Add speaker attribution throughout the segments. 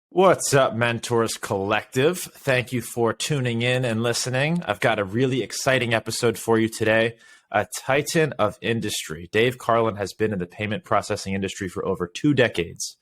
Speaker 1: What's up, Mentors Collective? Thank you for tuning in and listening. I've got a really exciting episode for you today. A titan of industry. Dave Carlin has been in the payment processing industry for over 2 decades,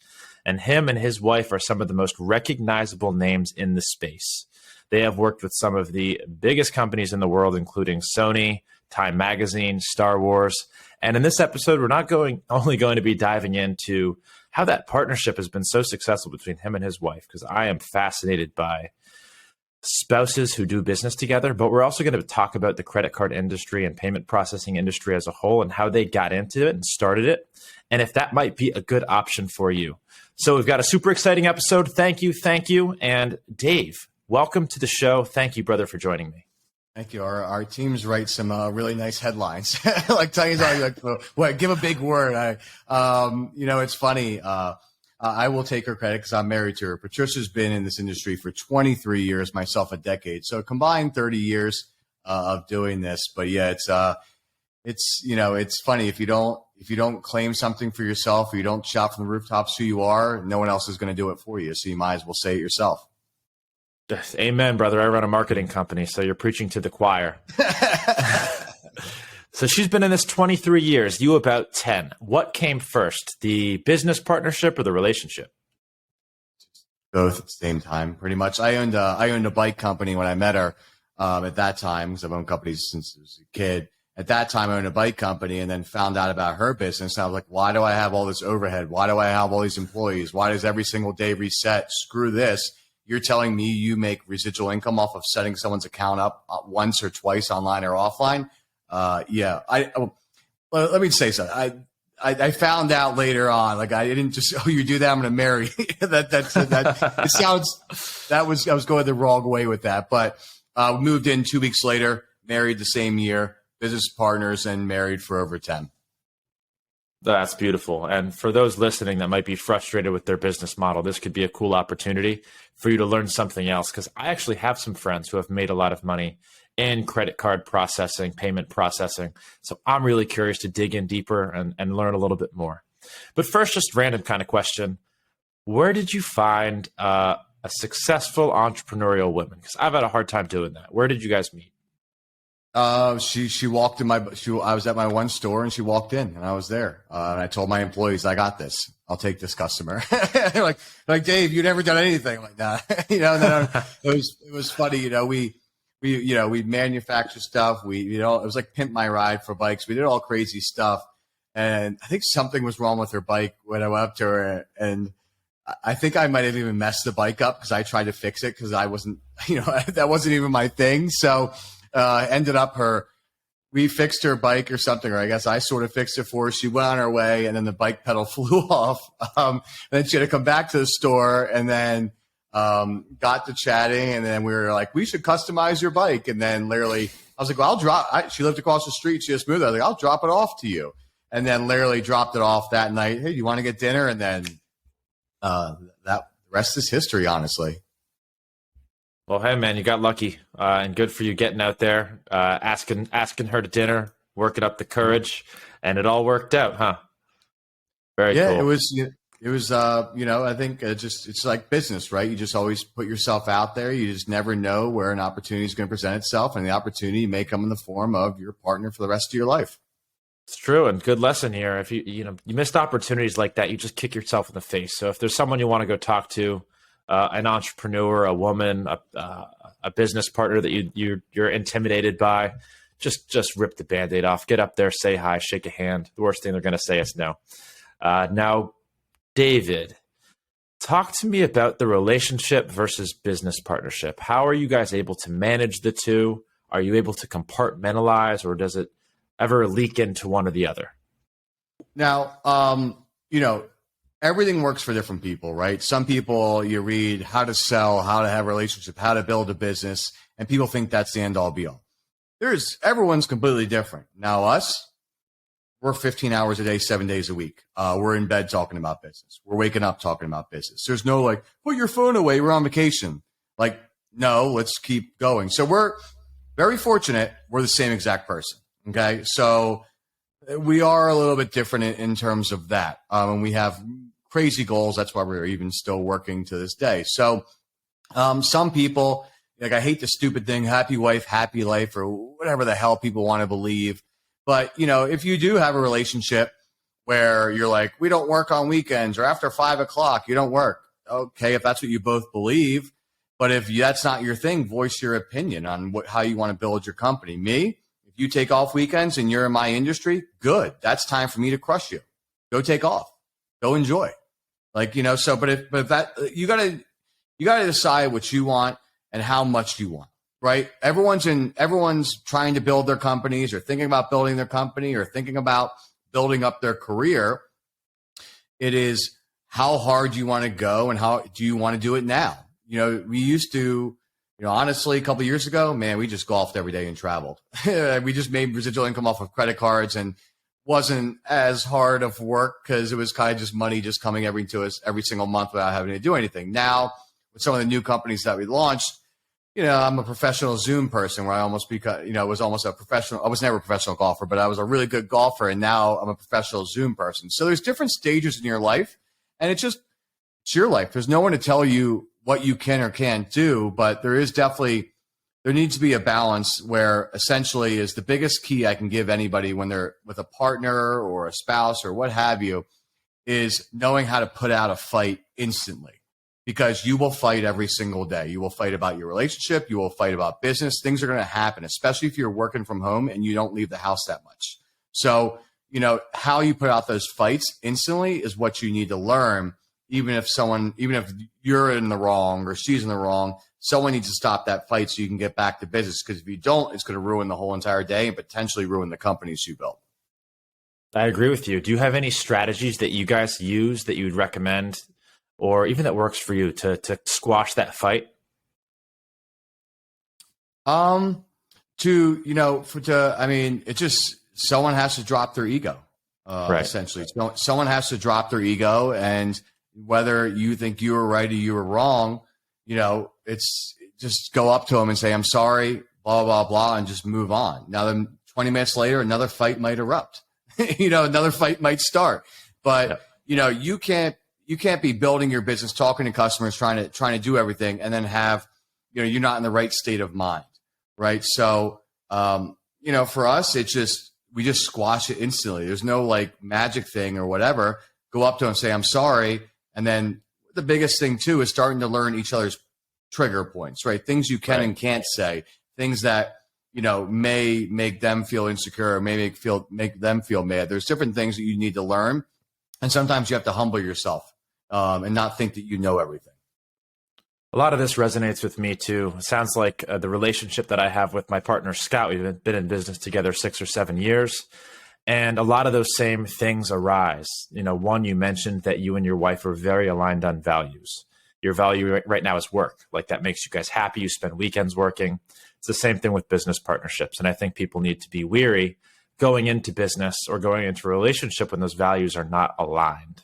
Speaker 1: and him and his wife are some of the most recognizable names in the space. They have worked with some of the biggest companies in the world, including Sony, Time Magazine, Star Wars. And in this episode, we're not only going to be diving into how that partnership has been so successful between him and his wife, because I am fascinated by spouses who do business together, but we're also going to talk about the credit card industry and payment processing industry as a whole and how they got into it and started it, and if that might be a good option for you. So we've got a super exciting episode. Thank you. And Dave, welcome to the show. Thank you, brother, for joining me.
Speaker 2: Thank you. Our teams write some really nice headlines. Like telling you, like, give a big word. It's funny. I will take her credit because I'm married to her. Patricia's been in this industry for 23 years, myself a decade. So combined 30 years of doing this. But yeah, it's funny if you don't claim something for yourself, or you don't shout from the rooftops who you are, no one else is going to do it for you. So you might as well say it yourself.
Speaker 1: Amen, brother. I run a marketing company, so you're preaching to the choir. So she's been in this 23 years, you about 10. What came first, the business partnership or the relationship?
Speaker 2: Both at the same time, pretty much. I owned a bike company when I met her at that time, because I've owned companies since I was a kid. At that time, I owned a bike company and then found out about her business. I was like, why do I have all this overhead? Why do I have all these employees? Why does every single day reset? Screw this. You're telling me you make residual income off of setting someone's account up once or twice online or offline? Let me say something. I found out later on, like, I didn't just, you do that, I'm going to marry. I was going the wrong way with that, but moved in 2 weeks later, married the same year, business partners, and married for over 10.
Speaker 1: That's beautiful. And for those listening that might be frustrated with their business model, this could be a cool opportunity for you to learn something else. Because I actually have some friends who have made a lot of money in credit card processing, payment processing. So I'm really curious to dig in deeper and learn a little bit more. But first, just random kind of question. Where did you find a successful entrepreneurial woman? Because I've had a hard time doing that. Where did you guys meet?
Speaker 2: She walked in I was at my one store and she walked in and I was there. And I told my employees, I got this. I'll take this customer. like Dave, you never done anything like that. And then it was funny. We manufacture stuff. It was like Pimp My Ride for bikes. We did all crazy stuff. And I think something was wrong with her bike when I went up to her, and I think I might have even messed the bike up because I tried to fix it because I wasn't, that wasn't even my thing. So, ended up we fixed her bike or something, or I guess I sort of fixed it for her. She went on her way and then the bike pedal flew off. And then she had to come back to the store and then, got to chatting. And then we were like, we should customize your bike. And then literally I was like, well, she lived across the street. She just moved. I was like, I'll drop it off to you. And then literally dropped it off that night. Hey, do you want to get dinner? And then, the rest is history, honestly.
Speaker 1: Well, hey, man, you got lucky, and good for you getting out there, asking her to dinner, working up the courage, and it all worked out, huh? Very cool.
Speaker 2: It was, I think it's like business, right? You just always put yourself out there. You just never know where an opportunity is going to present itself, and the opportunity may come in the form of your partner for the rest of your life.
Speaker 1: It's true, and good lesson here. If you missed opportunities like that, you just kick yourself in the face. So if there's someone you want to go talk to, an entrepreneur, a woman, a business partner that you're intimidated by, just rip the Band-Aid off. Get up there, say hi, shake a hand. The worst thing they're going to say is no. Now, David, talk to me about the relationship versus business partnership. How are you guys able to manage the two? Are you able to compartmentalize, or does it ever leak into one or the other?
Speaker 2: Now, everything works for different people, right? Some people, you read how to sell, how to have a relationship, how to build a business, and people think that's the end all be all. Everyone's completely different. Now us, we're 15 hours a day, 7 days a week. We're in bed talking about business. We're waking up talking about business. There's no like, put your phone away, we're on vacation. Like, no, let's keep going. So we're very fortunate. We're the same exact person. Okay. So we are a little bit different in terms of that. And we have crazy goals. That's why we're even still working to this day. So some people, like, I hate the stupid thing, happy wife, happy life, or whatever the hell people want to believe. But, if you do have a relationship where you're like, we don't work on weekends, or after 5 o'clock, you don't work. Okay, if that's what you both believe. But if that's not your thing, voice your opinion on how you want to build your company. Me, if you take off weekends and you're in my industry, good. That's time for me to crush you. Go take off. Go enjoy. But if that, you gotta decide what you want and how much you want, right? Everyone's trying to build their companies, or thinking about building their company, or thinking about building up their career. It is how hard you want to go, and how do you want to do it now? We used to, honestly, a couple of years ago, man, we just golfed every day and traveled. We just made residual income off of credit cards, and wasn't as hard of work because it was kind of just money just coming to us every single month without having to do anything. Now, with some of the new companies that we launched, I'm a professional Zoom person, where I almost was almost a professional. I was never a professional golfer, but I was a really good golfer, and now I'm a professional Zoom person. So there's different stages in your life, and it's your life. There's no one to tell you what you can or can't do, but there needs to be a balance where essentially is the biggest key I can give anybody when they're with a partner or a spouse or what have you, is knowing how to put out a fight instantly. Because you will fight every single day. You will fight about your relationship. You will fight about business. Things are going to happen, especially if you're working from home and you don't leave the house that much. So, how you put out those fights instantly is what you need to learn. Even if you're in the wrong or she's in the wrong, someone needs to stop that fight so you can get back to business. Because if you don't, it's going to ruin the whole entire day and potentially ruin the companies you built.
Speaker 1: I agree with you. Do you have any strategies that you guys use that you would recommend, or even that works for you to squash that fight?
Speaker 2: It just, someone has to drop their ego,
Speaker 1: right.
Speaker 2: Essentially. Someone has to drop their ego, and whether you think you were right or you were wrong, it's just go up to them and say, I'm sorry, blah, blah, blah, and just move on. Now, then 20 minutes later, another fight might erupt, another fight might start, but you can't be building your business, talking to customers, trying to do everything, and then have, you're not in the right state of mind. Right. So, for us, we just squash it instantly. There's no like magic thing or whatever. Go up to them, say, I'm sorry. And then the biggest thing too is starting to learn each other's trigger points, right? Things you can and can't say, things that, may make them feel insecure or may make them feel mad. There's different things that you need to learn. And sometimes you have to humble yourself and not think that you know everything.
Speaker 1: A lot of this resonates with me too. It sounds like the relationship that I have with my partner, Scott. We've been in business together 6 or 7 years. And a lot of those same things arise. One, you mentioned that you and your wife are very aligned on values. Your value right now is work. Like, that makes you guys happy. You spend weekends working. It's the same thing with business partnerships. And I think people need to be weary going into business or going into a relationship when those values are not aligned.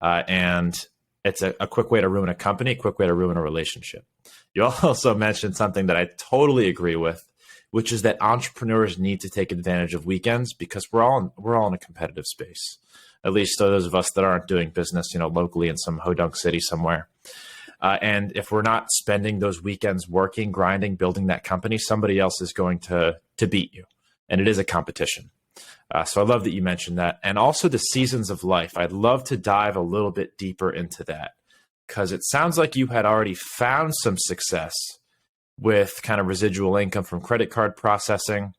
Speaker 1: And it's a quick way to ruin a company, a quick way to ruin a relationship. You also mentioned something that I totally agree with, which is that entrepreneurs need to take advantage of weekends, because we're all in a competitive space. At least those of us that aren't doing business, locally in some hodunk city somewhere. And if we're not spending those weekends working, grinding, building that company, somebody else is going to beat you. And it is a competition. So I love that you mentioned that. And also the seasons of life. I'd love to dive a little bit deeper into that, because it sounds like you had already found some success with kind of residual income from credit card processing.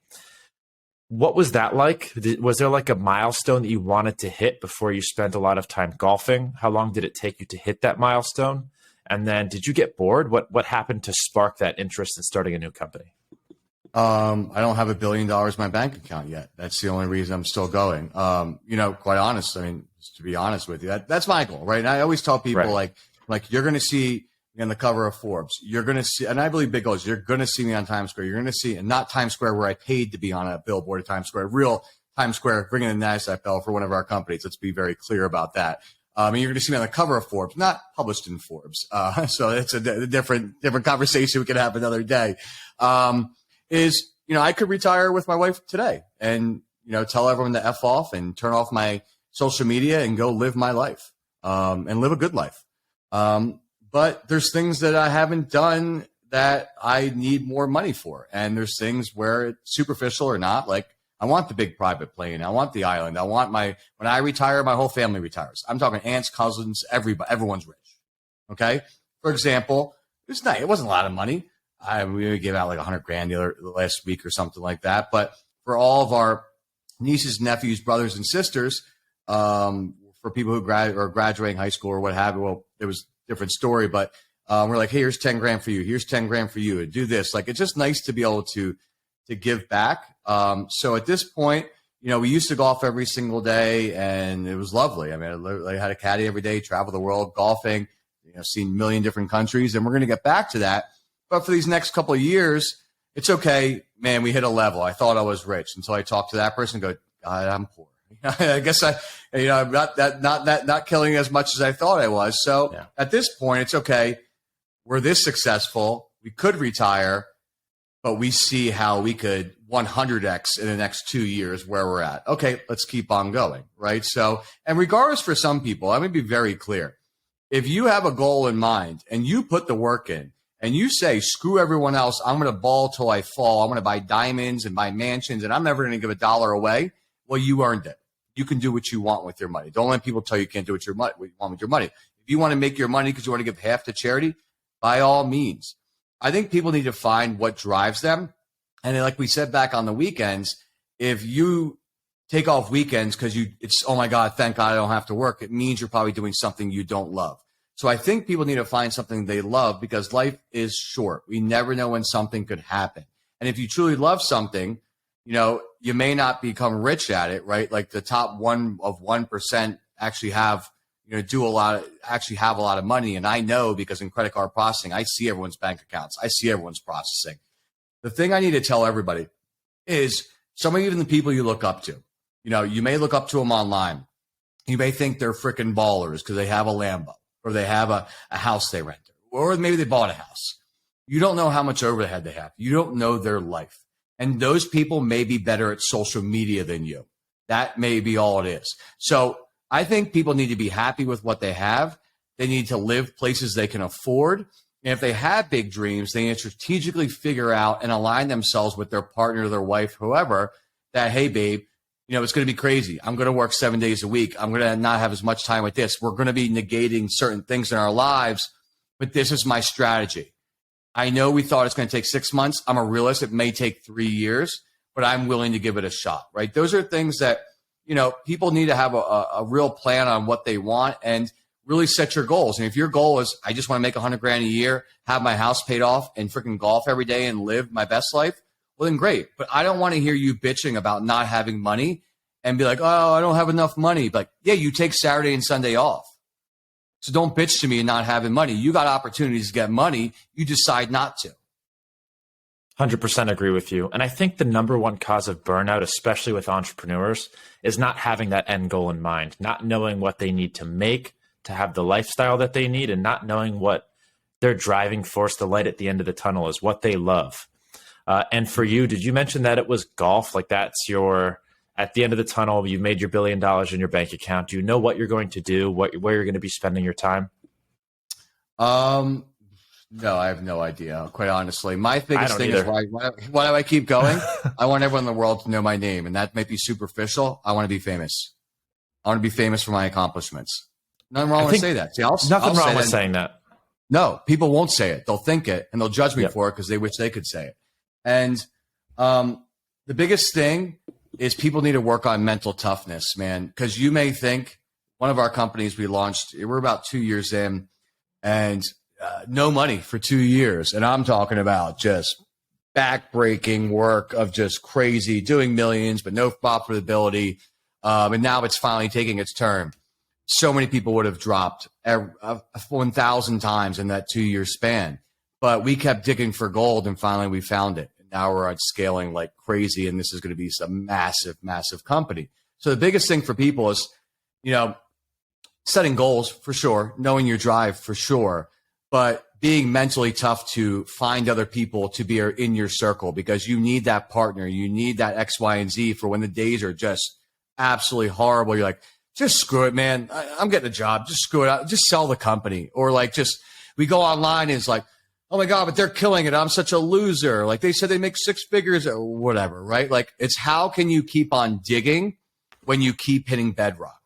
Speaker 1: What was that like? Was there like a milestone that you wanted to hit before you spent a lot of time golfing? How long did it take you to hit that milestone? And then did you get bored? What happened to spark that interest in starting a new company?
Speaker 2: I don't have $1 billion in my bank account yet. That's the only reason I'm still going. Quite honest. Just to be honest with you, that's my goal, right? And I always tell people like you're going to see on the cover of Forbes, you're going to see, and I believe big goals, you're going to see me on Times Square. You're going to see, and not Times Square where I paid to be on a billboard at Times Square, real Times Square, bringing the NASDAQ bell for one of our companies. Let's be very clear about that. And you're going to see me on the cover of Forbes, not published in Forbes. So it's a different conversation we can have another day. I could retire with my wife today and, tell everyone to F off and turn off my social media and go live my life. and live a good life. But there's things that I haven't done that I need more money for. And there's things where it's superficial or not. Like, I want the big private plane. I want the island. I want when I retire, my whole family retires. I'm talking aunts, cousins, everybody, everyone's rich. Okay. For example, it wasn't a lot of money. We gave out like $100,000 the last week or something like that. But for all of our nieces, nephews, brothers, and sisters, for people who are graduating high school or what have you, well, it was a different story, but we're like, hey, here's 10 grand for you. Here's 10 grand for you. And do this. Like, it's just nice to be able to give back. So at this point, we used to golf every single day, and it was lovely. I mean, I literally had a caddy every day, travel the world golfing, seen a million different countries, and we're going to get back to that. But for these next couple of years, it's okay, man. We hit a level. I thought I was rich until I talked to that person and go, God, I'm poor. I guess I'm not killing as much as I thought I was. So At this point, it's okay. We're this successful. We could retire, but we see how we could 100x in the next 2 years where we're at. Okay, let's keep on going, right? So, and regardless, for some people, I'm going to be very clear. If you have a goal in mind and you put the work in and you say, screw everyone else, I'm going to ball till I fall. I'm going to buy diamonds and buy mansions, and I'm never going to give $1 away. Well, you earned it. You can do what you want with your money. Don't let people tell you can't do what you want with your money. If you want to make your money because you want to give half to charity, by all means. I think people need to find what drives them. And like we said back on the weekends, if you take off weekends because it's, oh my God, thank God I don't have to work, it means you're probably doing something you don't love. So I think people need to find something they love, because life is short. We never know when something could happen. And if you truly love something, you may not become rich at it, right? Like the top 1% actually have a lot of money. And I know, because in credit card processing, I see everyone's bank accounts. I see everyone's processing. The thing I need to tell everybody is, some of even the people you look up to, you may look up to them online. You may think they're freaking ballers because they have a Lambo, or they have a house they rent, or maybe they bought a house. You don't know how much overhead they have. You don't know their life. And those people may be better at social media than you. That may be all it is. So I think people need to be happy with what they have. They need to live places they can afford. And if they have big dreams, they need to strategically figure out and align themselves with their partner, their wife, whoever, that, hey, babe, it's going to be crazy. I'm going to work 7 days a week. I'm going to not have as much time with this. We're going to be negating certain things in our lives, but this is my strategy. I know we thought it's going to take 6 months. I'm a realist. It may take 3 years, but I'm willing to give it a shot, right? Those are things that, people need to have a real plan on what they want and really set your goals. And if your goal is, I just want to make $100,000 a year, have my house paid off, and freaking golf every day and live my best life, well, then great. But I don't want to hear you bitching about not having money and be like, oh, I don't have enough money. But yeah, you take Saturday and Sunday off. So don't bitch to me and not having money. You got opportunities to get money. You decide not to.
Speaker 1: 100% agree with you. And I think the number one cause of burnout, especially with entrepreneurs, is not having that end goal in mind, not knowing what they need to make to have the lifestyle that they need, and not knowing what their driving force, the light at the end of the tunnel, is, what they love. And for you, did you mention that it was golf? Like, that's at the end of the tunnel, you've made your $1 billion in your bank account. Do you know what you're going to do, where you're going to be spending your time?
Speaker 2: No, I have no idea, quite honestly. My biggest thing is, why do I keep going? I want everyone in the world to know my name, and that might be superficial. I want to be famous. I want to be famous for my accomplishments. Nothing wrong with saying that. See,
Speaker 1: nothing wrong with saying that.
Speaker 2: No, people won't say it. They'll think it, and they'll judge me for it because they wish they could say it. And the biggest thing is, people need to work on mental toughness, man, because you may think, one of our companies we launched, we're about 2 years in, and no money for 2 years. And I'm talking about just backbreaking work of just crazy, doing millions, but no profitability. And now it's finally taking its turn. So many people would have dropped 1,000 times in that 2 year span, but we kept digging for gold, and finally we found it. And now we're scaling like crazy, and this is going to be some massive, massive company. So the biggest thing for people is, setting goals for sure, knowing your drive for sure, but being mentally tough to find other people to be in your circle, because you need that partner. You need that X, Y, and Z for when the days are just absolutely horrible. You're like, just screw it, man. I'm getting a job. Just screw it. Just sell the company. Or like, just, we go online and it's like, oh my God, but they're killing it. I'm such a loser. Like they said they make 6 figures or whatever, right? Like it's how can you keep on digging when you keep hitting bedrock,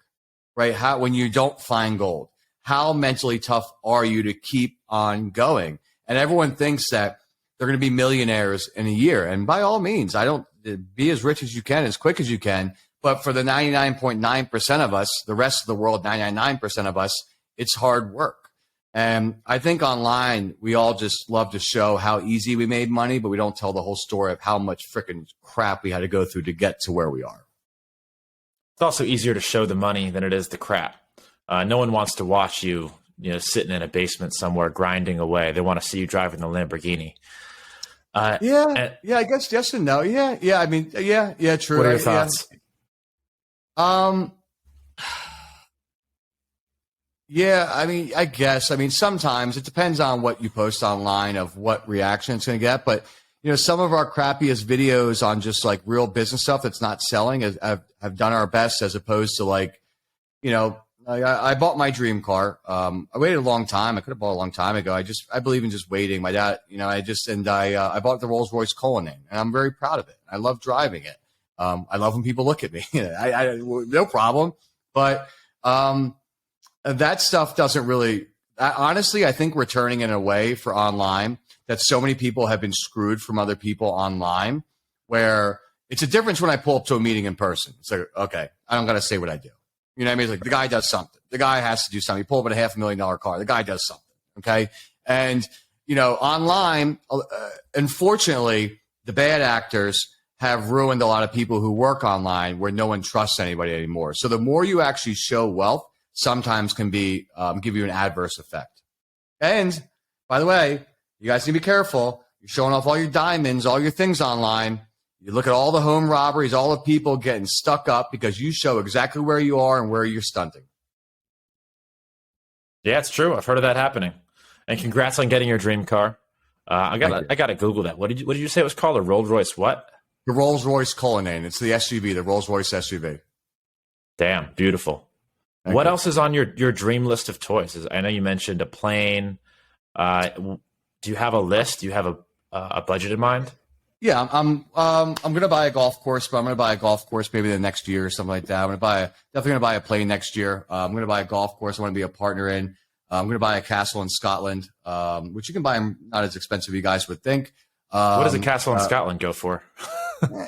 Speaker 2: right? When you don't find gold, how mentally tough are you to keep on going? And everyone thinks that they're going to be millionaires in a year. And by all means, I don't be as rich as you can, as quick as you can. But for the 99.9% of us, the rest of the world, 99% of us, it's hard work. And I think online, we all just love to show how easy we made money, but we don't tell the whole story of how much freaking crap we had to go through to get to where we are.
Speaker 1: It's also easier to show the money than it is the crap. No one wants to watch you, sitting in a basement somewhere grinding away. They want to see you driving the Lamborghini.
Speaker 2: I guess yes and no. Yeah. I mean, yeah, true.
Speaker 1: What are your thoughts?
Speaker 2: Yeah, I mean, I guess. I mean, sometimes it depends on what you post online of what reaction it's going to get. But, some of our crappiest videos on just like real business stuff that's not selling have done our best as opposed to like, I bought my dream car. I waited a long time. I could have bought a long time ago. I believe in just waiting. My dad, I bought the Rolls Royce Cullinan and I'm very proud of it. I love driving it. I love when people look at me. I no problem. But, that stuff doesn't really, honestly, I think we're turning in a way for online that so many people have been screwed from other people online where it's a difference when I pull up to a meeting in person. It's like, okay, I don't got to say what I do. You know what I mean? It's like the guy does something. The guy has to do something. You pull up in a $500,000 car. The guy does something. Okay. And, online, unfortunately, the bad actors have ruined a lot of people who work online where no one trusts anybody anymore. So the more you actually show wealth, sometimes can be give you an adverse effect. And by the way, you guys need to be careful. You're showing off all your diamonds, all your things online. You look at all the home robberies, all the people getting stuck up because you show exactly where you are and where you're stunting.
Speaker 1: Yeah, it's true. I've heard of that happening. And congrats on getting your dream car. I gotta Google that. What did you say it was called? A Rolls Royce what?
Speaker 2: The Rolls Royce Cullinan. It's the SUV, the Rolls Royce SUV.
Speaker 1: Damn, beautiful. What else is on your dream list of toys? I know you mentioned a plane. Do you have a list? Do you have a budget in mind?
Speaker 2: Yeah, I'm going to buy a golf course, but I'm going to buy a golf course maybe the next year or something like that. Definitely going to buy a plane next year. I'm going to buy a golf course I want to be a partner in. I'm going to buy a castle in Scotland, which you can buy not as expensive as you guys would think.
Speaker 1: What does a castle in Scotland go for?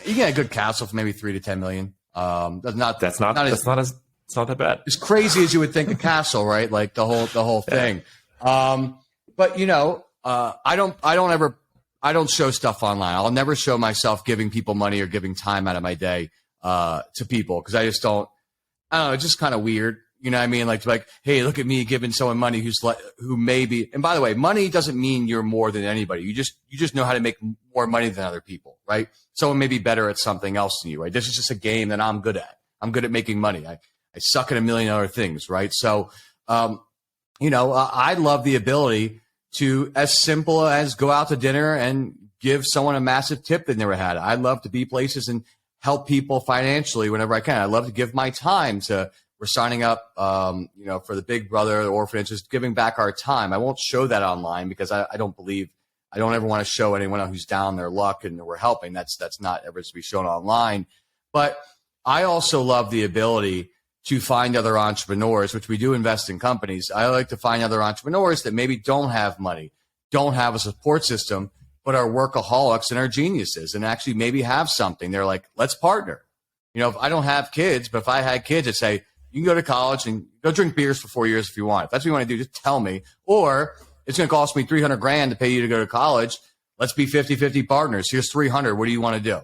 Speaker 2: You get a good castle for maybe 3 to 10 million. It's not
Speaker 1: that bad.
Speaker 2: As crazy as you would think a castle, right? Like the whole thing. But I don't show stuff online. I'll never show myself giving people money or giving time out of my day to people because I just don't. I don't know. It's just kind of weird. You know what I mean? Like, hey, look at me giving someone money who may be. And by the way, money doesn't mean you're more than anybody. You just know how to make more money than other people, right? Someone may be better at something else than you, right? This is just a game that I'm good at. I'm good at making money. I suck at a million other things, right? So, I love the ability to, as simple as go out to dinner and give someone a massive tip they never had. I love to be places and help people financially whenever I can. I love to give my time to. We're signing up, for the Big Brother, the orphanage, just giving back our time. I won't show that online because I don't ever want to show anyone who's down their luck and we're helping. That's not ever to be shown online. But I also love the ability to find other entrepreneurs, which we do invest in companies. I like to find other entrepreneurs that maybe don't have money, don't have a support system, but are workaholics and are geniuses and actually maybe have something. They're like, let's partner. If I don't have kids, but if I had kids, I'd say, you can go to college and go drink beers for 4 years if you want. If that's what you want to do, just tell me. Or it's going to cost me $300,000 to pay you to go to college. Let's be 50-50 partners. Here's 300. What do you want to do?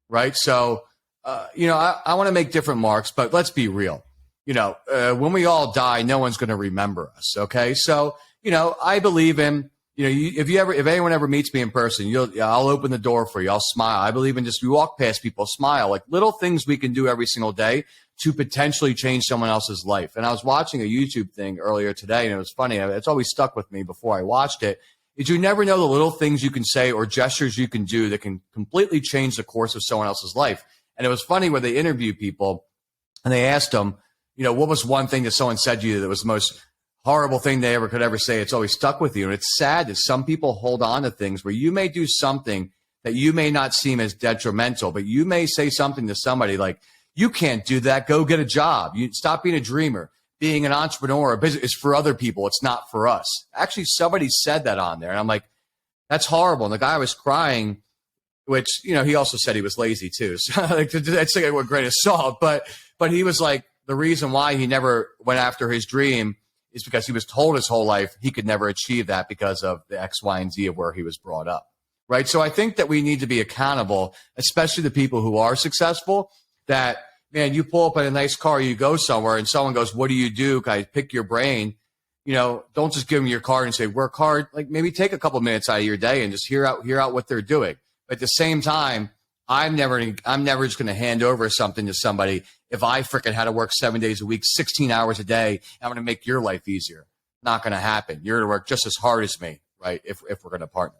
Speaker 2: Right. So, I want to make different marks, but let's be real. When we all die, no one's going to remember us. Okay. So, I believe in, if anyone ever meets me in person, I'll open the door for you. I'll smile. I believe in just, you walk past people, smile, like little things we can do every single day to potentially change someone else's life. And I was watching a YouTube thing earlier today, and it was funny. It's always stuck with me before I watched it. Is you never know the little things you can say or gestures you can do that can completely change the course of someone else's life. And it was funny where they interview people and they asked them, what was one thing that someone said to you that was the most horrible thing they could ever say? It's always stuck with you. And it's sad that some people hold on to things where you may do something that you may not seem as detrimental, but you may say something to somebody like, you can't do that. Go get a job. You stop being a dreamer. Being an entrepreneur or a business is for other people. It's not for us. Actually, somebody said that on there. And I'm like, that's horrible. And the guy was crying, which, he also said he was lazy too. So like, that's like with grain of salt. But he was like, the reason why he never went after his dream is because he was told his whole life he could never achieve that because of the X, Y, and Z of where he was brought up. Right. So I think that we need to be accountable, especially the people who are successful, that, man, you pull up in a nice car, you go somewhere and someone goes, what do you do? Can I pick your brain? Don't just give them your card and say, work hard. Like maybe take a couple minutes out of your day and just hear out what they're doing. But at the same time, I'm never just going to hand over something to somebody if I freaking had to work 7 days a week, 16 hours a day. I'm going to make your life easier. Not going to happen. You're going to work just as hard as me, right? If we're going to partner.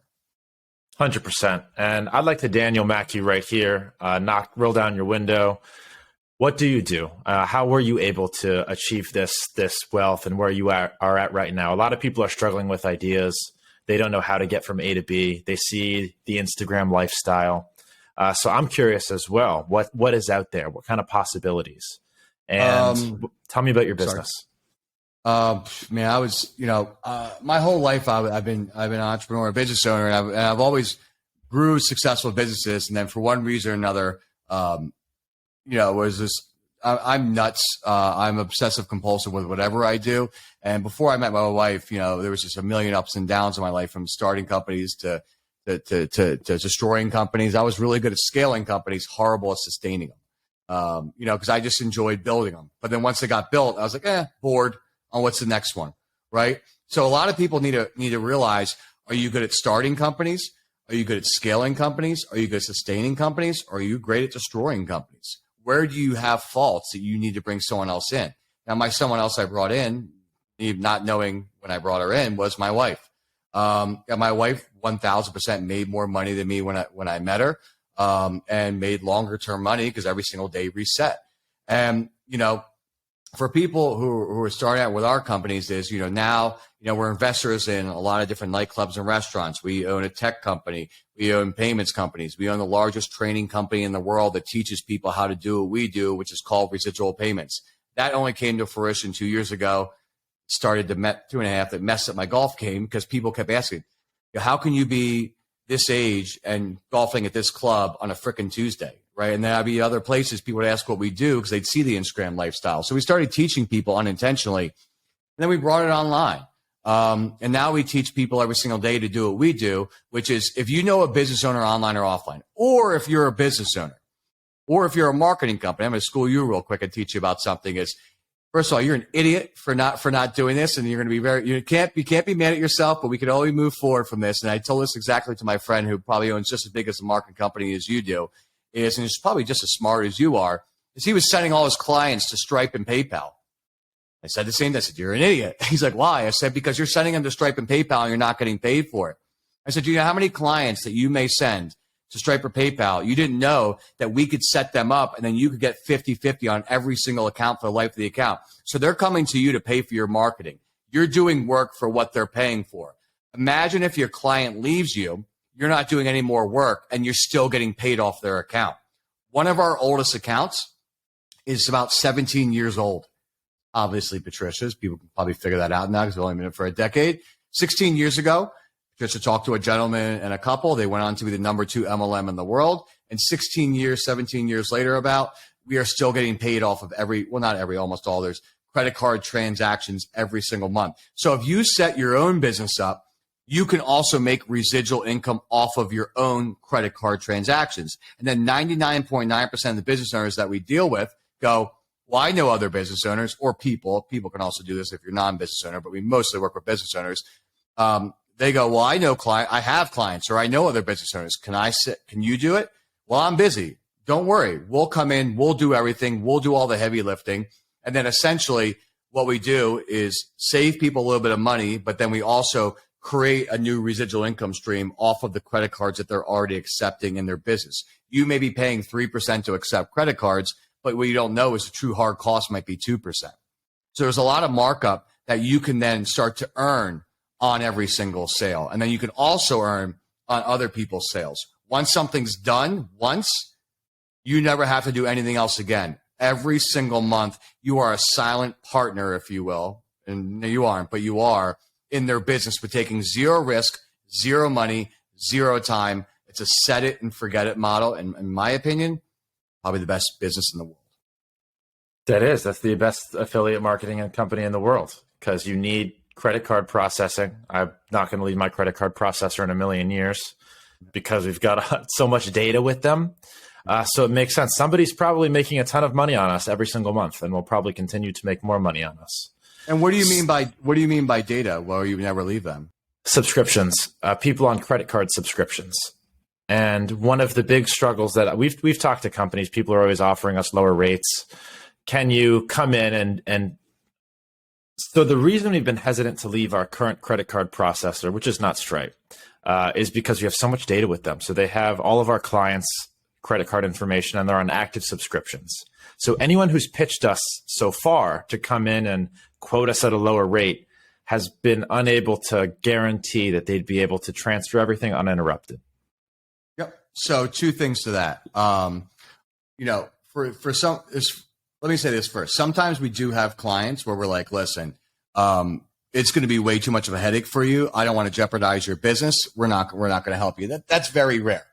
Speaker 1: 100%. And I'd like to Daniel Mackey right here, roll down your window. What do you do? How were you able to achieve this wealth and where you are at right now? A lot of people are struggling with ideas. They don't know how to get from A to B. They see the Instagram lifestyle. So I'm curious as well. What is out there? What kind of possibilities? And tell me about your business.
Speaker 2: Man, I was, my whole life I've been an entrepreneur, a business owner, and I've always grew successful businesses. And then for one reason or another, was this, I'm nuts. I'm obsessive compulsive with whatever I do. And before I met my wife, there was just a million ups and downs in my life, from starting companies to destroying companies. I was really good at scaling companies, horrible at sustaining them. Because I just enjoyed building them. But then once they got built, I was like, bored on what's the next one, right? So a lot of people need to realize, are you good at starting companies? Are you good at scaling companies? Are you good at sustaining companies? Or are you great at destroying companies? Where do you have faults that you need to bring someone else in? Now, someone else I brought in, not knowing when I brought her in, was my wife. My wife 1,000% made more money than me when I met her, and made longer term money because every single day reset. And, for people who are starting out with our companies is, now, we're investors in a lot of different nightclubs and restaurants. We own a tech company. We own payments companies. We own the largest training company in the world that teaches people how to do what we do, which is called Residual Payments. That only came to fruition 2 years ago. Started to 2.5 that messed up my golf game because people kept asking, how can you be this age and golfing at this club on a frickin' Tuesday, right? And then I'd be other places, people would ask what we do because they'd see the Instagram lifestyle. So we started teaching people unintentionally, and then we brought it online. And now we teach people every single day to do what we do, which is, if you know a business owner online or offline, or if you're a business owner, or if you're a marketing company, I'm going to school you real quick and teach you about something. Is, first of all, you're an idiot for not doing this, and you're going to be you can't be mad at yourself, but we can only move forward from this. And I told this exactly to my friend who probably owns just as big as a marketing company as you do, and is probably just as smart as you are, is he was sending all his clients to Stripe and PayPal. I said the same. I said, you're an idiot. He's like, why? I said, because you're sending them to Stripe and PayPal and you're not getting paid for it. I said, do you know how many clients that you may send to Stripe or PayPal, you didn't know that we could set them up and then you could get 50-50 on every single account for the life of the account. So they're coming to you to pay for your marketing. You're doing work for what they're paying for. Imagine if your client leaves you, you're not doing any more work and you're still getting paid off their account. One of our oldest accounts is about 17 years old. Obviously, Patricia's. People can probably figure that out now because we've only been in it for a decade. 16 years ago, Patricia talked to a gentleman and a couple. They went on to be the number 2 MLM in the world. And 17 years later, we are still getting paid off of almost all. There's credit card transactions every single month. So if you set your own business up, you can also make residual income off of your own credit card transactions. And then 99.9% of the business owners that we deal with go, well, I know other business owners or people. People can also do this if you're non-business owner, but we mostly work with business owners. They go, well, I have clients, or I know other business owners. Can you do it? Well, I'm busy. Don't worry. We'll come in. We'll do everything. We'll do all the heavy lifting. And then essentially what we do is save people a little bit of money, but then we also create a new residual income stream off of the credit cards that they're already accepting in their business. You may be paying 3% to accept credit cards, but what you don't know is the true hard cost might be 2%. So there's a lot of markup that you can then start to earn on every single sale. And then you can also earn on other people's sales. Once something's done once, you never have to do anything else again. Every single month, you are a silent partner, if you will. And you aren't, but you are in their business, but taking zero risk, zero money, zero time. It's a set it and forget it model. And in my opinion, probably the best business in the world.
Speaker 1: That's the best affiliate marketing company in the world, because you need credit card processing. I'm not going to leave my credit card processor in a million years because we've got so much data with them. So it makes sense. Somebody's probably making a ton of money on us every single month, and will probably continue to make more money on us.
Speaker 2: And what do you mean by data? Well, you never leave them.
Speaker 1: Subscriptions, people on credit card subscriptions. And one of the big struggles that we've talked to companies, people are always offering us lower rates. Can you come in and so the reason we've been hesitant to leave our current credit card processor, which is not Stripe, is because we have so much data with them. So they have all of our clients' credit card information, and they're on active subscriptions. So anyone who's pitched us so far to come in and quote us at a lower rate has been unable to guarantee that they'd be able to transfer everything uninterrupted.
Speaker 2: Yep. So two things to that. For some, let me say this first. Sometimes we do have clients where we're like, listen, it's going to be way too much of a headache for you. I don't want to jeopardize your business. We're not going to help you. That's very rare.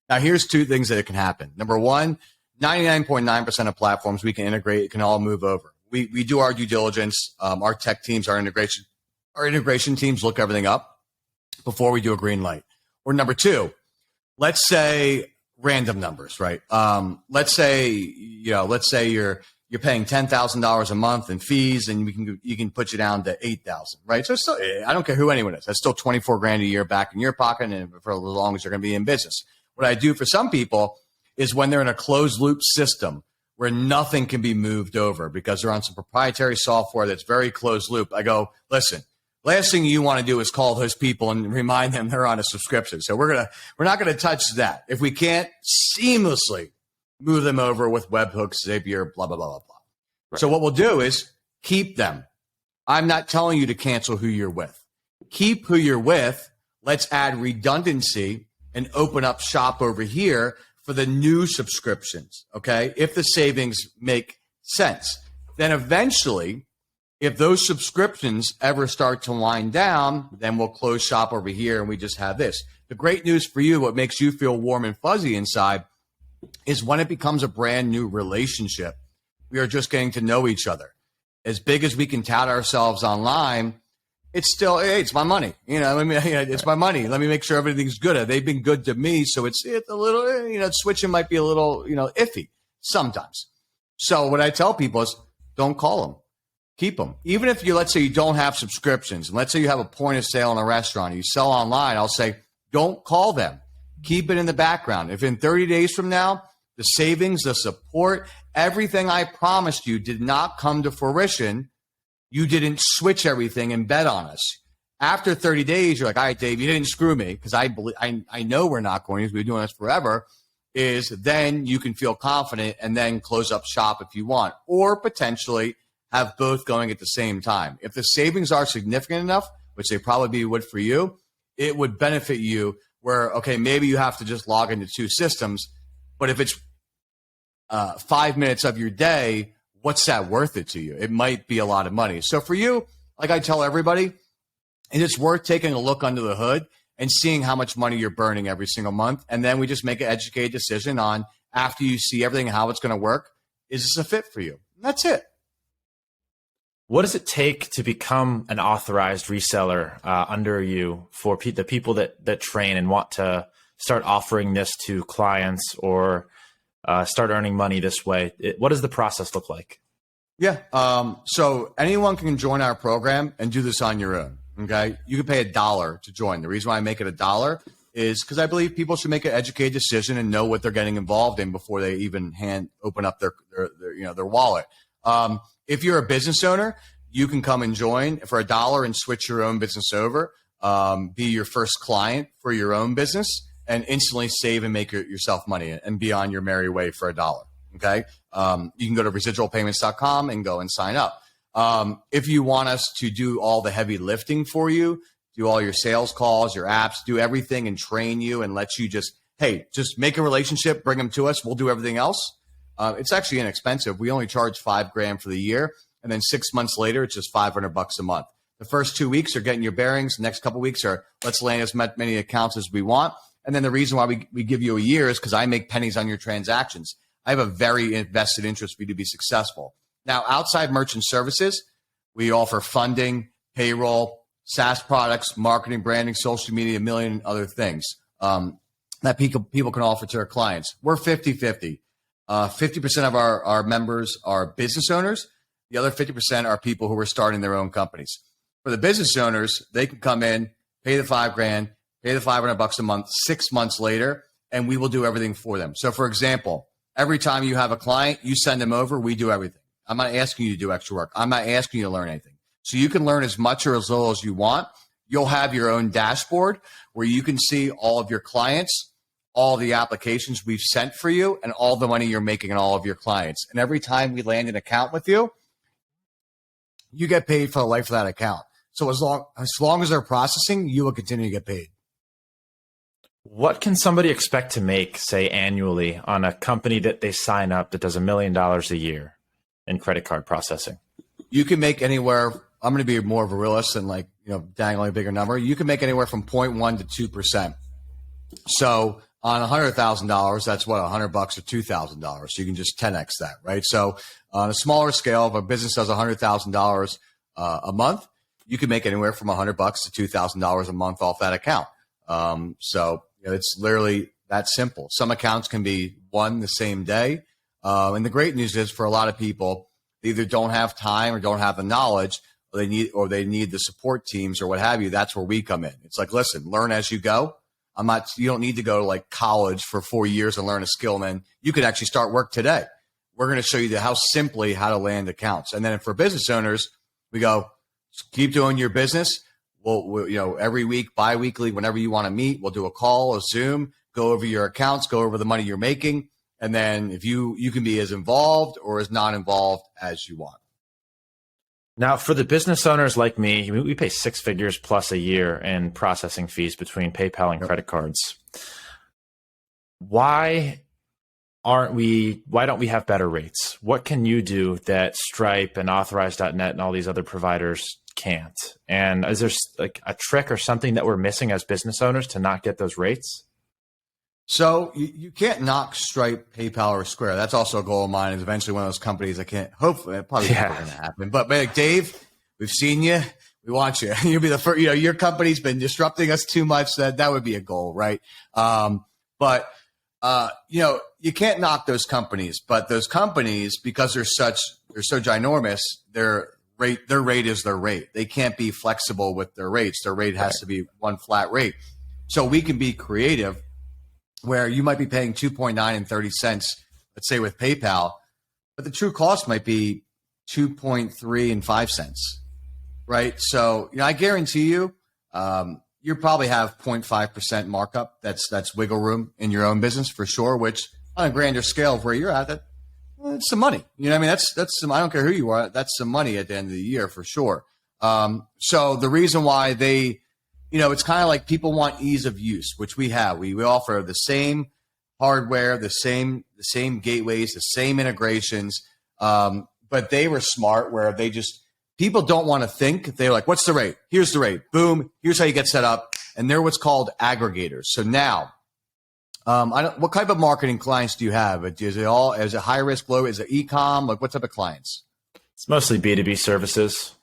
Speaker 2: Now, here's two things that it can happen. Number one, 99.9% of platforms we can integrate, it can all move over. We do our due diligence. Our tech teams, our integration teams look everything up before we do a green light. Or number two, let's say random numbers, right? Let's say you're paying $10,000 a month in fees, and you can put you down to $8,000, right? So still, I don't care who anyone is. That's still $24,000 a year back in your pocket, and for as long as you're going to be in business. What I do for some people is when they're in a closed loop system where nothing can be moved over because they're on some proprietary software that's very closed loop. I go, listen, last thing you want to do is call those people and remind them they're on a subscription. So we're not going to touch that. If we can't seamlessly move them over with webhooks, Zapier, blah, blah, blah, blah, blah. Right. So what we'll do is keep them. I'm not telling you to cancel who you're with. Keep who you're with. Let's add redundancy and open up shop over here for the new subscriptions, okay? If the savings make sense. Then eventually, if those subscriptions ever start to wind down, then we'll close shop over here and we just have this. The great news for you, what makes you feel warm and fuzzy inside, is when it becomes a brand new relationship, we are just getting to know each other. As big as we can tout ourselves online, it's still, hey, it's my money. It's my money. Let me make sure everything's good. They've been good to me, so it's a little, switching might be a little, iffy sometimes. So what I tell people is, don't call them. Keep them. Even if let's say you don't have subscriptions, and let's say you have a point of sale in a restaurant, you sell online, I'll say, don't call them. Keep it in the background. If in 30 days from now, the savings, the support, everything I promised you did not come to fruition, you didn't switch everything and bet on us. After 30 days, you're like, all right, Dave, you didn't screw me, because I know we're not going to be doing this forever, is then you can feel confident and then close up shop if you want, or potentially have both going at the same time. If the savings are significant enough, which they probably would for you, it would benefit you where, okay, maybe you have to just log into two systems, but if it's 5 minutes of your day, what's that worth it to you? It might be a lot of money. So for you, like I tell everybody, it's worth taking a look under the hood and seeing how much money you're burning every single month. And then we just make an educated decision on, after you see everything, how it's going to work, is this a fit for you? And that's it.
Speaker 1: What does it take to become an authorized reseller under you for the people that train and want to start offering this to clients or start earning money this way? What does the process look like?
Speaker 2: Yeah. So anyone can join our program and do this on your own. Okay. You can pay $1 to join. The reason why I make it $1 is because I believe people should make an educated decision and know what they're getting involved in before they even open up their wallet. If you're a business owner, you can come and join for $1 and switch your own business over, be your first client for your own business, and instantly save and make yourself money and be on your merry way for $1. Okay. You can go to residualpayments.com and go and sign up. If you want us to do all the heavy lifting for you, do all your sales calls, your apps, do everything and train you and let you just make a relationship, bring them to us. We'll do everything else. It's actually inexpensive. We only charge $5,000 for the year. And then 6 months later, it's just $500 a month. The first 2 weeks are getting your bearings. The next couple of weeks are let's land as many accounts as we want. And then the reason why we give you a year is because I make pennies on your transactions. I have a very invested interest for you to be successful. Now, outside merchant services, we offer funding, payroll, SaaS products, marketing, branding, social media, a million other things that people can offer to their clients. We're 50-50. 50% of our members are business owners. The other 50% are people who are starting their own companies. For the business owners, they can come in, pay the $5,000, pay the $500 a month, 6 months later, and we will do everything for them. So, for example, every time you have a client, you send them over, we do everything. I'm not asking you to do extra work. I'm not asking you to learn anything. So you can learn as much or as little as you want. You'll have your own dashboard where you can see all of your clients, all the applications we've sent for you, and all the money you're making on all of your clients. And every time we land an account with you, you get paid for the life of that account. So as long as they're processing, you will continue to get paid.
Speaker 1: What can somebody expect to make, say, annually on a company that they sign up that does $1 million a year in credit card processing?
Speaker 2: You can make anywhere. I'm going to be more of a realist than dangling a bigger number. You can make anywhere from 0.1 to 2%. So on $100,000, that's what, $100 or $2,000. So you can just 10x that, right? So on a smaller scale, if a business does $100,000 a month, you can make anywhere from $100 to $2,000 a month off that account. So it's literally that simple. Some accounts can be won the same day. And the great news is for a lot of people, they either don't have time or don't have the knowledge, or they need the support teams or what have you. That's where we come in. It's like, listen, learn as you go. You don't need to go to like college for 4 years and learn a skill. And then you could actually start work today. We're going to show you how to land accounts. And then for business owners, we go, keep doing your business. We'll every week, bi-weekly, whenever you want to meet, we'll do a call, a Zoom, go over your accounts, go over the money you're making. And then if you can be as involved or as not involved as you want.
Speaker 1: Now, for the business owners like me, we pay 6 figures plus a year in processing fees between PayPal and credit cards. Why don't we have better rates? What can you do that Stripe and Authorize.net and all these other providers can't? And is there like a trick or something that we're missing as business owners to not get those rates?
Speaker 2: So you can't knock Stripe, PayPal, or Square. That's also a goal of mine. Is eventually one of those companies that can't. Hopefully, it probably never going to happen. But like, Dave, we've seen you. We want you. You'll be the first. Your company's been disrupting us too much. That would be a goal, right? But you can't knock those companies. But those companies, because they're so ginormous, their rate is their rate. They can't be flexible with their rates. Their rate has to be one flat rate. So we can be creative, where you might be paying 2.9 and 30 cents, let's say with PayPal, but the true cost might be 2.3 and 5 cents, right? So, I guarantee you, you probably have 0.5% markup. That's wiggle room in your own business for sure, which on a grander scale of where you're at, it's some money. You know what I mean? That's some, I don't care who you are, that's some money at the end of the year for sure. So the reason why it's kind of like people want ease of use, which we have. We offer the same hardware, the same gateways, the same integrations. But they were smart where people don't want to think. They're like, what's the rate? Here's the rate. Boom. Here's how you get set up. And they're what's called aggregators. So now, what type of marketing clients do you have? Is it high risk, low? Is it e-com? Like what type of clients?
Speaker 1: It's mostly B2B services.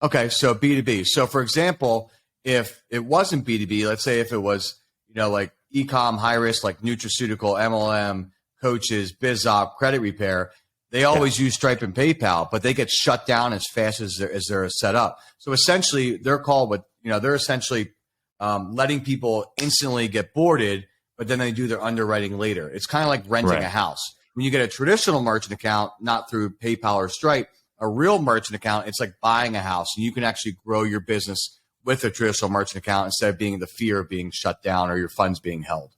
Speaker 2: Okay. So B2B. So for example, if it wasn't B2B, let's say if it was, like e-com, high risk, like nutraceutical, MLM, coaches, BizOp, credit repair, they always use Stripe and PayPal, but they get shut down as fast as they're set up. So essentially, they're called they're essentially letting people instantly get boarded, but then they do their underwriting later. It's kind of like renting a house. When you get a traditional merchant account, not through PayPal or Stripe, a real merchant account, it's like buying a house, and you can actually grow your business with a traditional merchant account instead of being the fear of being shut down or your funds being held.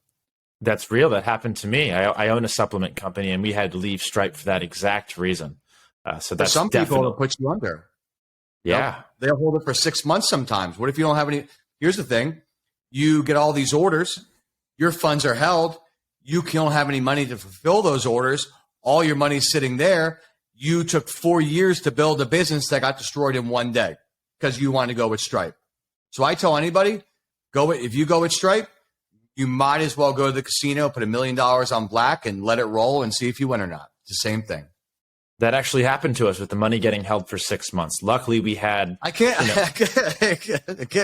Speaker 1: That's real. That happened to me. I own a supplement company, and we had to leave Stripe for that exact reason. So
Speaker 2: For
Speaker 1: that's
Speaker 2: some people,
Speaker 1: definitely,
Speaker 2: it'll put you under.
Speaker 1: yeah.
Speaker 2: They'll hold it for 6 months sometimes. What if you don't have any? Here's the thing. You get all these orders. Your funds are held. You don't have any money to fulfill those orders. All your money's sitting there. You took 4 years to build a business that got destroyed in one day because you wanted to go with Stripe. So I tell anybody, if you go with Stripe, you might as well go to the casino, put $1 million on black and let it roll and see if you win or not. It's the same thing.
Speaker 1: That actually happened to us with the money getting held for 6 months. Luckily, we had.
Speaker 2: I can't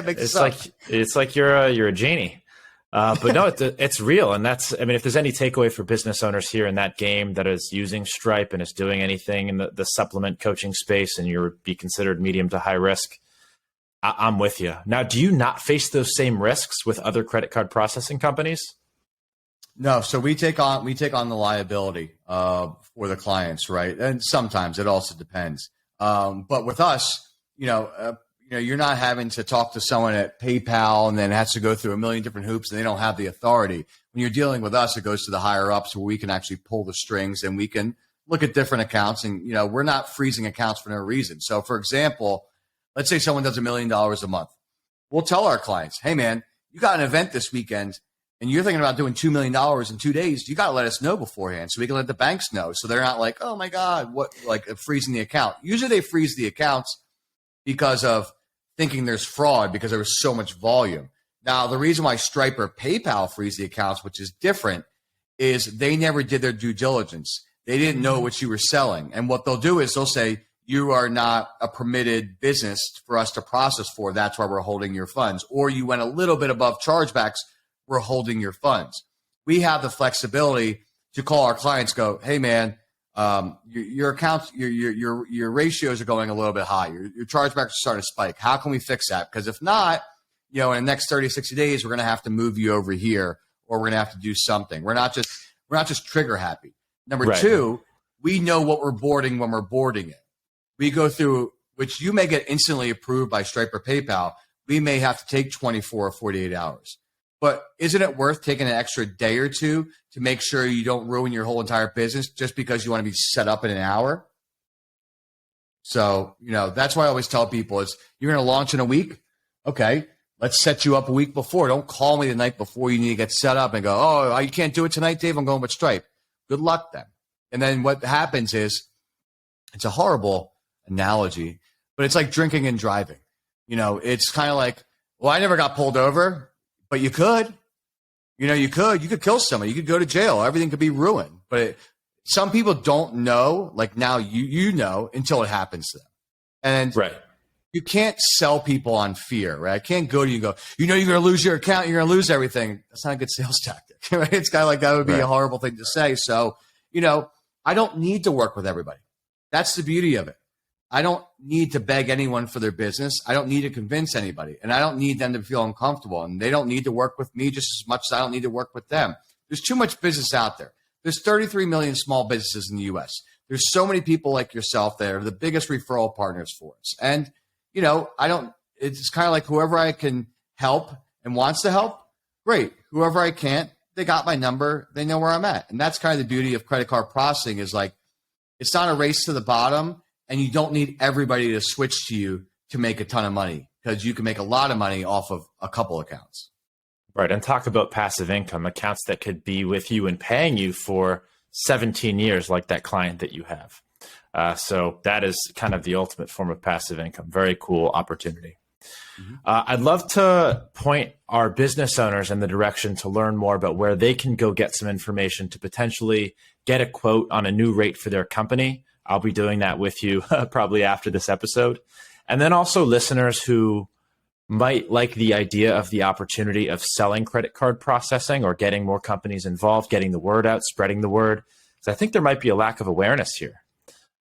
Speaker 2: make this up.
Speaker 1: It's like you're a genie. But no, it's real. And that's, I mean, if there's any takeaway for business owners here in that game that is using Stripe and is doing anything in the supplement coaching space and you're be considered medium to high risk, I'm with you. Now, do you not face those same risks with other credit card processing companies?
Speaker 2: No, so we take on the liability for the clients, right? And sometimes it also depends. But with us, you're not having to talk to someone at PayPal and then has to go through a million different hoops and they don't have the authority. When you're dealing with us, it goes to the higher ups where we can actually pull the strings and we can look at different accounts. And we're not freezing accounts for no reason. So, for example, let's say someone does $1 million a month. We'll tell our clients, hey man, you got an event this weekend and you're thinking about doing $2 million in 2 days, you got to let us know beforehand so we can let the banks know. So they're not like, oh my God, freezing the account. Usually they freeze the accounts because of thinking there's fraud because there was so much volume. Now, the reason why Stripe or PayPal freeze the accounts, which is different, is they never did their due diligence. They didn't know what you were selling. And what they'll do is they'll say, you are not a permitted business for us to process for. That's why we're holding your funds. Or you went a little bit above chargebacks. We're holding your funds. We have the flexibility to call our clients, go, hey man, your accounts, your ratios are going a little bit high. Your chargebacks are starting to spike. How can we fix that? Because if not, in the next 30, 60 days, we're going to have to move you over here, or we're going to have to do something. We're not just trigger happy. Number two, we know what we're boarding when we're boarding it. We go through, which you may get instantly approved by Stripe or PayPal. We may have to take 24 or 48 hours. But isn't it worth taking an extra day or two to make sure you don't ruin your whole entire business just because you want to be set up in an hour? So, that's why I always tell people is you're going to launch in a week. Okay, let's set you up a week before. Don't call me the night before you need to get set up and go, oh, you can't do it tonight, Dave. I'm going with Stripe. Good luck then. And then what happens is, it's a horrible analogy, but it's like drinking and driving. It's kind of like, well, I never got pulled over. But you could, you could kill somebody. You could go to jail. Everything could be ruined. But some people don't know, like now you know until it happens to them. And you can't sell people on fear, right? I can't go to you and go, you're going to lose your account. You're going to lose everything. That's not a good sales tactic, right? It's kind of like that would be a horrible thing to say. So, I don't need to work with everybody. That's the beauty of it. I don't need to beg anyone for their business. I don't need to convince anybody, and I don't need them to feel uncomfortable, and they don't need to work with me just as much as I don't need to work with them. There's too much business out there. There's 33 million small businesses in the U.S. There's so many people like yourself that are the biggest referral partners for us. And, it's kind of like whoever I can help and wants to help, great. Whoever I can't, they got my number. They know where I'm at. And that's kind of the beauty of credit card processing is like, it's not a race to the bottom. And you don't need everybody to switch to you to make a ton of money because you can make a lot of money off of a couple accounts.
Speaker 1: Right. And talk about passive income, accounts that could be with you and paying you for 17 years, like that client that you have. So that is kind of the ultimate form of passive income. Very cool opportunity. Mm-hmm. I'd love to point our business owners in the direction to learn more about where they can go get some information to potentially get a quote on a new rate for their company. I'll be doing that with you probably after this episode. And then also listeners who might like the idea of the opportunity of selling credit card processing or getting more companies involved, getting the word out, spreading the word. So I think there might be a lack of awareness here.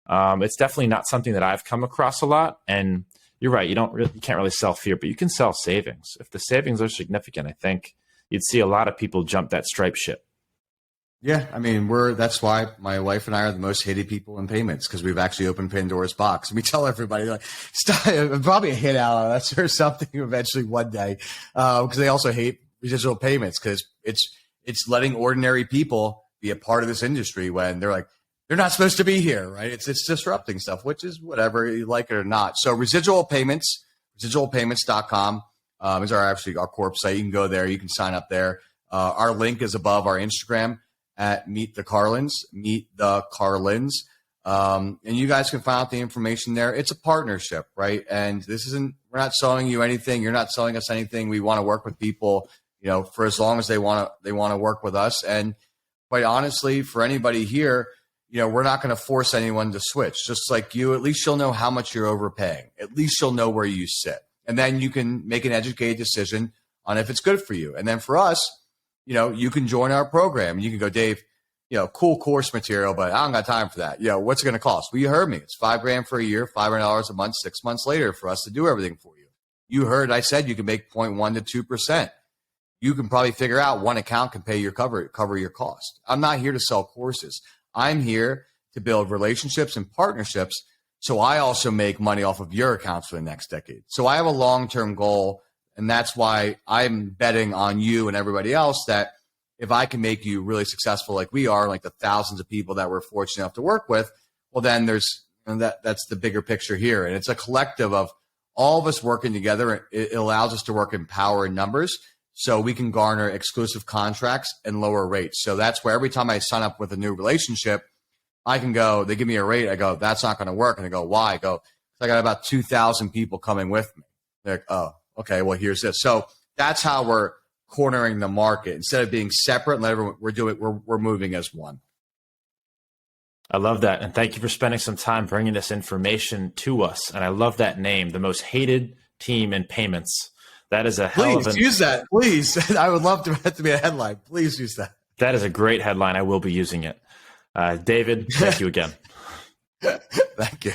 Speaker 1: It's definitely not something that I've come across a lot. And you're right, you can't really sell fear, but you can sell savings. If the savings are significant, I think you'd see a lot of people jump that Stripe ship.
Speaker 2: Yeah, I mean, that's why my wife and I are the most hated people in payments because we've actually opened Pandora's box. And we tell everybody, like, stop, probably a hit out of us or something eventually one day because they also hate residual payments because it's letting ordinary people be a part of this industry when they're like, they're not supposed to be here, right? It's disrupting stuff, which is whatever, you like it or not. So Residual Payments, residualpayments.com is our corp site. You can go there. You can sign up there. Our link is above our Instagram at Meet the Carlins. And you guys can find out the information there. It's a partnership, right? And we're not selling you anything. You're not selling us anything. We want to work with people, for as long as they want to work with us. And quite honestly, for anybody here, we're not going to force anyone to switch. Just like you, at least you'll know how much you're overpaying. At least you'll know where you sit. And then you can make an educated decision on if it's good for you. And then for us, you can join our program. You can go, Dave, cool course material, but I don't got time for that. What's it going to cost? Well, you heard me. It's $5,000 for a year, $500 a month, 6 months later for us to do everything for you. You heard I said you can make 0.1 to 2%. You can probably figure out one account can pay your cover your cost. I'm not here to sell courses. I'm here to build relationships and partnerships so I also make money off of your accounts for the next decade. So I have a long-term goal, and that's why I'm betting on you and everybody else that if I can make you really successful like we are, like the thousands of people that we're fortunate enough to work with, well, then that's the bigger picture here. And it's a collective of all of us working together. It allows us to work in power and numbers so we can garner exclusive contracts and lower rates. So that's where every time I sign up with a new relationship, I can go, they give me a rate. I go, that's not going to work. And I go, why? I go, I got about 2,000 people coming with me. They're like, oh, okay, well, here's this. So that's how we're cornering the market. Instead of being separate and let everyone, we're moving as one.
Speaker 1: I love that. And thank you for spending some time bringing this information to us. And I love that name, the most hated team in payments. That is a hell of
Speaker 2: Please use that. Please. I would love that to be a headline. Please use that.
Speaker 1: That is a great headline. I will be using it. David, thank you again.
Speaker 2: Thank you.